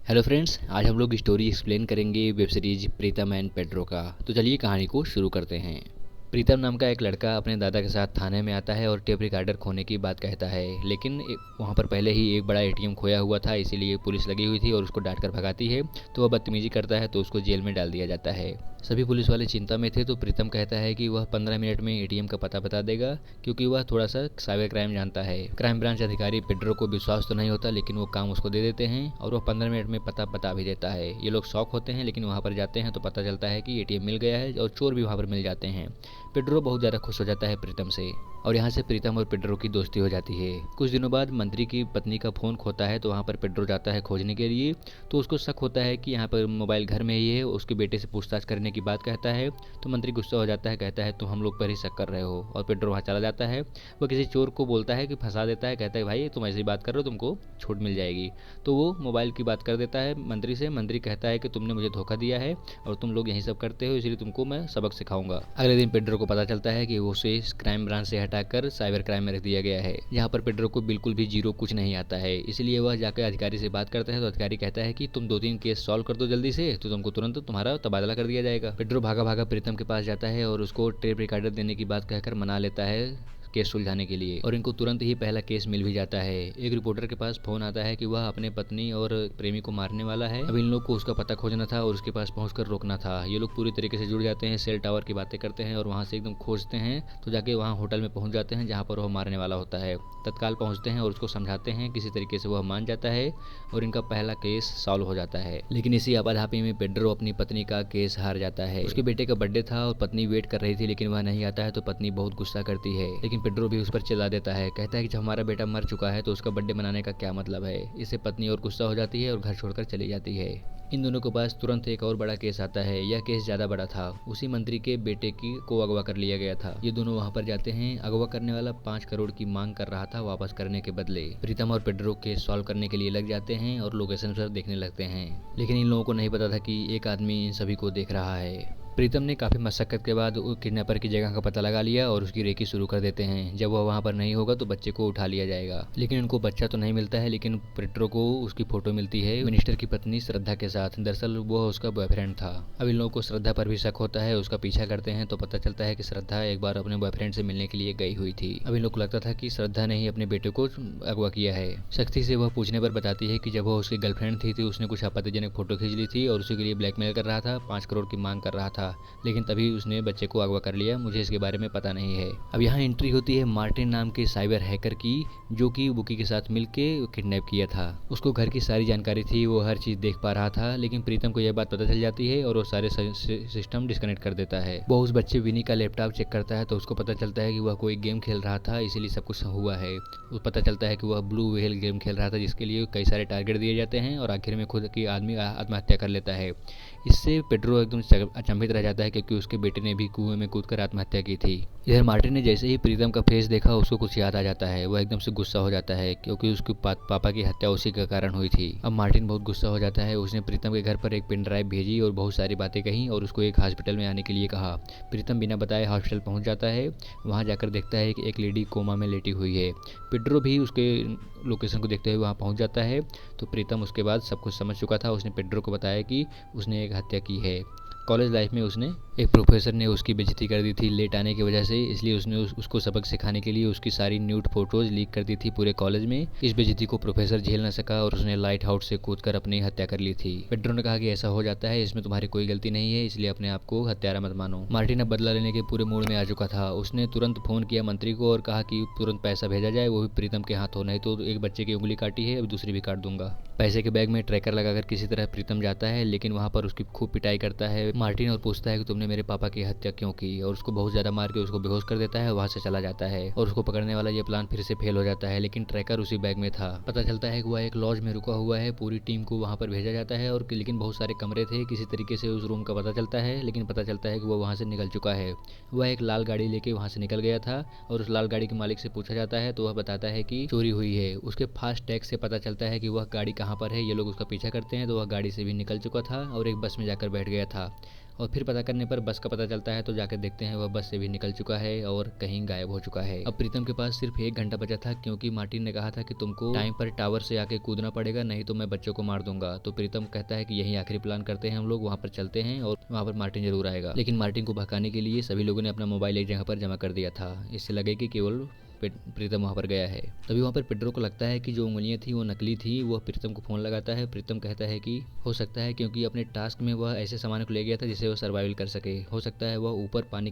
Hello friends, आज हम लोग स्टोरी एक्सप्लेन करेंगे web series Pritam and Pedro का। तो चलिए कहानी को शुरू करते हैं। प्रीतम नाम का एक लड़का अपने दादा के साथ थाने में आता है और टेप रिकॉर्डर खोने की बात कहता है, लेकिन वहाँ पर पहले ही एक बड़ा एटीएम खोया हुआ था, इसीलिए पुलिस लगी हुई थी और उसको डांट कर भगाती है। तो वह बदतमीजी करता है तो उसको जेल में डाल दिया जाता है। सभी पुलिस वाले चिंता में थे तो प्रीतम कहता है कि वह 15 मिनट में एटीएम का पता बता देगा, क्योंकि वह थोड़ा सा साइबर क्राइम जानता है। क्राइम ब्रांच अधिकारी पेड्रो को विश्वास तो नहीं होता, लेकिन वो काम उसको दे देते हैं और वह 15 मिनट में पता बता भी देता है। ये लोग शॉक होते हैं, लेकिन वहाँ पर जाते हैं तो पता चलता है कि एटीएम मिल गया है और चोर भी वहाँ पर मिल जाते हैं। पेड्रो बहुत ज़्यादा खुश हो जाता है प्रीतम से, और यहाँ से प्रीतम और पेड्रो की दोस्ती हो जाती है। कुछ दिनों बाद मंत्री की पत्नी का फ़ोन खोता है तो वहाँ पर पेड्रो जाता है खोजने के लिए। तो उसको शक होता है कि यहाँ पर मोबाइल घर में ही है। उसके बेटे से पूछताछ करने की बात कहता है तो मंत्री गुस्सा हो जाता है, कहता है तुम हम लोग पर ही शक कर रहे हो, और पेड्रो वहाँ चला जाता है। वह किसी चोर को बोलता है कि फंसा देता है, कहता है भाई तुम ऐसी बात कर रहे हो, तुमको छूट मिल जाएगी। तो वो मोबाइल की बात कर देता है मंत्री से। मंत्री कहता है कि तुमने मुझे धोखा दिया है और तुम लोग यही सब करते हो, इसलिए तुमको मैं सबक सिखाऊंगा। अगले दिन पेड्रो को पता चलता है कि उसे क्राइम ब्रांच से हटाकर साइबर क्राइम में रख दिया गया है, जहाँ पर पेड्रो को बिल्कुल भी जीरो कुछ नहीं आता है। इसलिए वह जाकर अधिकारी से बात करता है तो अधिकारी कहता है कि तुम 2-3 केस सॉल्व कर दो जल्दी से, तो तुमको तुरंत तुम्हारा तबादला कर दिया जाएगा। पेड्रो भागा भागा प्रीतम के पास जाता है और उसको टेप रिकॉर्डर देने की बात कहकर मना लेता है केस सुलझाने के लिए, और इनको तुरंत ही पहला केस मिल भी जाता है। एक रिपोर्टर के पास फोन आता है कि वह अपने पत्नी और प्रेमी को मारने वाला है। अब इन लोग को उसका पता खोजना था और उसके पास पहुंचकर रोकना था। ये लोग पूरी तरीके से जुड़ जाते हैं, सेल टावर की बातें करते हैं और वहां से एकदम खोजते हैं। तो जाके वहां होटल में पहुंच जाते हैं जहां पर वह मारने वाला होता है। तत्काल पहुंचते हैं और उसको समझाते हैं, किसी तरीके से वह मान जाता है और इनका पहला केस सॉल्व हो जाता है। लेकिन इसी आपाधापी में पेड्रो अपनी पत्नी का केस हार जाता है। उसके बेटे का बर्थडे था और पत्नी वेट कर रही थी, लेकिन वह नहीं आता है तो पत्नी बहुत गुस्सा करती है। लेकिन पेड्रो भी उस पर चिल्ला देता है, कहता है कि जब हमारा बेटा मर चुका है तो उसका बर्थडे मनाने का क्या मतलब है। इससे पत्नी और गुस्सा हो जाती है और घर छोड़कर चली जाती है। इन दोनों के पास तुरंत एक और बड़ा केस आता है। यह केस ज्यादा बड़ा था, उसी मंत्री के बेटे की को अगवा कर लिया गया था। ये दोनों वहां पर जाते हैं। अगवा करने वाला 5 करोड़ की मांग कर रहा था वापस करने के बदले। प्रीतम और पेड्रो केस सॉल्व करने के लिए लग जाते हैं और लोकेशन पर देखने लगते हैं, लेकिन इन लोगों को नहीं पता था कि एक आदमी इन सभी को देख रहा है। प्रीतम ने काफ़ी मशक्कत के बाद किडनैपर की जगह का पता लगा लिया और उसकी रेकी शुरू कर देते हैं। जब वह वहाँ पर नहीं होगा तो बच्चे को उठा लिया जाएगा, लेकिन उनको बच्चा तो नहीं मिलता है। लेकिन पेड्रो को उसकी फोटो मिलती है मिनिस्टर की पत्नी श्रद्धा के साथ। दरअसल वो उसका बॉयफ्रेंड था। अब इन लोगों को श्रद्धा पर भी शक होता है। उसका पीछा करते हैं तो पता चलता है कि श्रद्धा एक बार अपने बॉयफ्रेंड से मिलने के लिए गई हुई थी। अब इन लोग को लगता था कि श्रद्धा ने ही अपने बेटे को अगवा किया है। सख्ती से वह पूछने पर बताती है कि जब वह उसकी गर्लफ्रेंड थी तो उसने कुछ आपत्तिजनक फोटो खींच ली थी और उसी के लिए ब्लैकमेल कर रहा था, 5 करोड़ की मांग कर रहा था, लेकिन तभी उसने बच्चे को अगवा कर लिया। मुझे इसके बारे में पता नहीं है। अब यहाँ एंट्री होती है मार्टिन नाम के साइबर हैकर की, जो कि बुकी के साथ मिलके किडनैप किया था। उसको घर की सारी जानकारी थी, वो हर चीज देख पा रहा था। लेकिन प्रीतम को यह बात पता चल जाती है और वो सारे सिस्टम डिस्कनेक्ट कर देता है। वो उस बच्चे विनी का लैपटॉप चेक करता है तो उसको पता चलता है कि वह कोई गेम खेल रहा था, इसीलिए सब कुछ हुआ है। वो पता चलता है कि वह ब्लू व्हेल गेम खेल रहा था, जिसके लिए कई सारे टारगेट दिए जाते हैं और आखिर में खुद की आदमी आत्महत्या कर लेता है। इससे पेड्रो एकदम अचंभित रह जाता है, क्योंकि उसके बेटे ने भी कुएं में कूदकर आत्महत्या की थी। इधर मार्टिन ने जैसे ही प्रीतम का फेस देखा उसको कुछ याद आ जाता है। वह एकदम से गुस्सा हो जाता है, क्योंकि उसके पापा की हत्या उसी के कारण हुई थी। अब मार्टिन बहुत गुस्सा हो जाता है। उसने प्रीतम के घर पर एक पेन ड्राइव भेजी और बहुत सारी बातें कही और उसको एक हॉस्पिटल में आने के लिए कहा। प्रीतम बिना बताए हॉस्पिटल पहुंच जाता है। वहां जाकर देखता है कि एक लेडी कोमा में लेटी हुई है। पेड्रो भी उसके लोकेशन को देखते हुए वहां पहुंच जाता है। तो प्रीतम उसके बाद सब कुछ समझ चुका था। उसने पेड्रो को बताया कि उसने एक हत्या की है। कॉलेज लाइफ में उसने एक प्रोफेसर ने उसकी बेइज्जती कर दी थी लेट आने की वजह से, इसलिए उसने उसको सबक सिखाने के लिए उसकी सारी न्यूड फोटोज लीक कर दी थी पूरे कॉलेज में। इस बेइज्जती को प्रोफेसर झेल न सका और उसने लाइट हाउस से कूदकर अपनी हत्या कर ली थी। पेड्रो ने कहा कि ऐसा हो जाता है, इसमें तुम्हारी कोई गलती नहीं है, इसलिए अपने आप को हत्यारा मत मानो। मार्टिन अब बदला लेने के पूरे मूड में आ चुका था। उसने तुरंत फोन किया मंत्री को और कहा कि तुरंत पैसा भेजा जाए, वो भी प्रीतम के हाथों, नहीं तो एक बच्चे की उंगली काटी है, अब दूसरी भी काट दूंगा। पैसे के बैग में ट्रैकर लगाकर किसी तरह प्रीतम जाता है, लेकिन वहां पर उसकी खूब पिटाई करता है मार्टिन और पूछता है कि तुमने मेरे पापा की हत्या क्यों की, और उसको बहुत ज्यादा मार के उसको बेहोश कर देता है। वहां से चला जाता है और उसको पकड़ने वाला ये प्लान फिर से फेल हो जाता है, लेकिन ट्रैकर उसी बैग में था। पता चलता है कि वह एक लॉज में रुका हुआ है। पूरी टीम को वहां पर भेजा जाता है और लेकिन बहुत सारे कमरे थे। किसी तरीके से उस रूम का पता चलता है, लेकिन पता चलता है कि वह वहां से निकल चुका है। वह एक लाल गाड़ी लेके वहां से निकल गया था और उस लाल गाड़ी के मालिक से पूछा जाता है तो वह बताता है कि चोरी हुई है। उसके फास्ट टैग से पता चलता है कि वह गाड़ी कहाँ पर है। ये लोग उसका पीछा करते हैं तो वह गाड़ी से भी निकल चुका था और एक बस में जाकर बैठ गया था। और फिर पता करने पर बस का पता चलता है, तो जाकर देखते हैं वह बस से भी निकल चुका है और कहीं गायब हो चुका है। अब प्रीतम के पास सिर्फ 1 घंटा बचा था, क्योंकि मार्टिन ने कहा था कि तुमको टाइम पर टावर से आके कूदना पड़ेगा, नहीं तो मैं बच्चों को मार दूंगा। तो प्रीतम कहता है कि यही आखिरी प्लान करते हैं हम लोग, वहाँ पर चलते हैं और वहाँ पर मार्टिन जरूर आएगा। लेकिन मार्टिन को भगाने के लिए सभी लोगों ने अपना मोबाइल एक जगह पर जमा कर दिया था, इससे लगे कि केवल प्रीतम वहाँ पर गया है। तभी वहाँ पर पेड्रो को लगता है कि जो उंगलियां थी वो नकली थी। वह प्रीतम को फोन लगाता है। प्रीतम कहता है कि हो सकता है क्योंकि अपने टास्क में वह ऐसे सामान को ले गया था जिसे वह सर्वाइवल कर सके। हो सकता है वह ऊपर पानी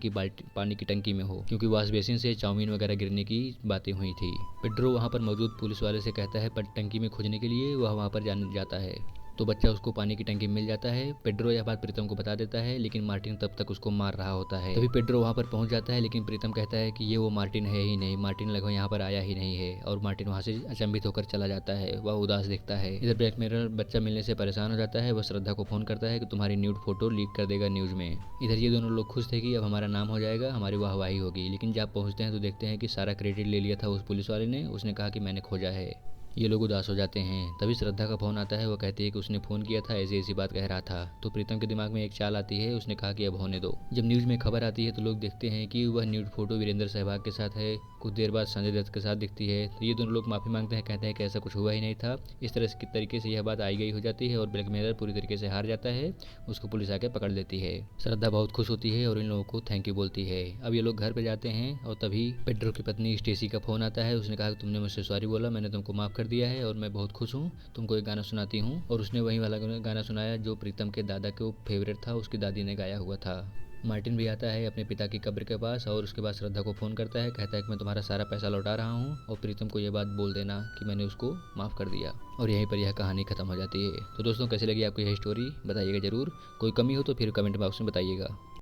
की टंकी में हो, क्योंकि वॉश बेसिन से चाउमीन वगैरह गिरने की बातें हुई थी। पेड्रो वहाँ पर मौजूद पुलिस वाले से कहता है पर टंकी में खोजने के लिए। वह वहाँ पर जाता है तो बच्चा उसको पानी की टंकी मिल जाता है। पेड्रो यह बात प्रीतम को बता देता है, लेकिन मार्टिन तब तक उसको मार रहा होता है। तभी पेड्रो वहाँ पर पहुँच जाता है, लेकिन प्रीतम कहता है कि ये वो मार्टिन है ही नहीं, मार्टिन लगभग यहाँ पर आया ही नहीं है। और मार्टिन वहाँ से अचंभित होकर चला जाता है, वह उदास दिखता है। इधर ब्लैक मिरर बच्चा मिलने से परेशान हो जाता है। वह श्रद्धा को फोन करता है कि तुम्हारी न्यूड फोटो लीक कर देगा न्यूज में। इधर ये दोनों लोग खुश थे कि अब हमारा नाम हो जाएगा, हमारी वाहवाही होगी। लेकिन जब पहुँचते हैं तो देखते हैं कि सारा क्रेडिट ले लिया था उस पुलिस वाले ने। उसने कहा कि मैंने खोजा है। ये लोग उदास हो जाते हैं। तभी श्रद्धा का फोन आता है। वो कहती है कि उसने फ़ोन किया था, ऐसी ऐसी बात कह रहा था। तो प्रीतम के दिमाग में एक चाल आती है। उसने कहा कि अब होने दो। जब न्यूज़ में खबर आती है तो लोग देखते हैं कि वह न्यूड फोटो वीरेंद्र सहवाग के साथ है। कुछ देर बाद संजय दत्त के साथ दिखती है। तो ये दोनों लोग माफ़ी मांगते हैं, कहते हैं कि ऐसा कुछ हुआ ही नहीं था। इस तरह की तरीके से यह बात आई गई हो जाती है और ब्लैक मिरर पूरी तरीके से हार जाता है। उसको पुलिस आके पकड़ लेती है। श्रद्धा बहुत खुश होती है और इन लोगों को थैंक यू बोलती है। अब ये लोग घर पे जाते हैं और तभी पेड्रो की पत्नी स्टेसी का फोन आता है। उसने कहा कि तुमने मुझसे सॉरी बोला, मैंने तुमको माफ़ कर दिया है और मैं बहुत खुश हूँ, तुमको एक गाना सुनाती हूँ। और उसने वही वाला गाना सुनाया जो प्रीतम के दादा के फेवरेट था, उसकी दादी ने गाया हुआ था। मार्टिन भी आता है अपने पिता की कब्र के पास और उसके बाद श्रद्धा को फ़ोन करता है। कहता है कि मैं तुम्हारा सारा पैसा लौटा रहा हूँ और प्रीतम को यह बात बोल देना कि मैंने उसको माफ़ कर दिया। और यहीं पर यह कहानी ख़त्म हो जाती है। तो दोस्तों कैसी लगी आपको यह स्टोरी बताइएगा ज़रूर। कोई कमी हो तो फिर कमेंट बॉक्स में बताइएगा।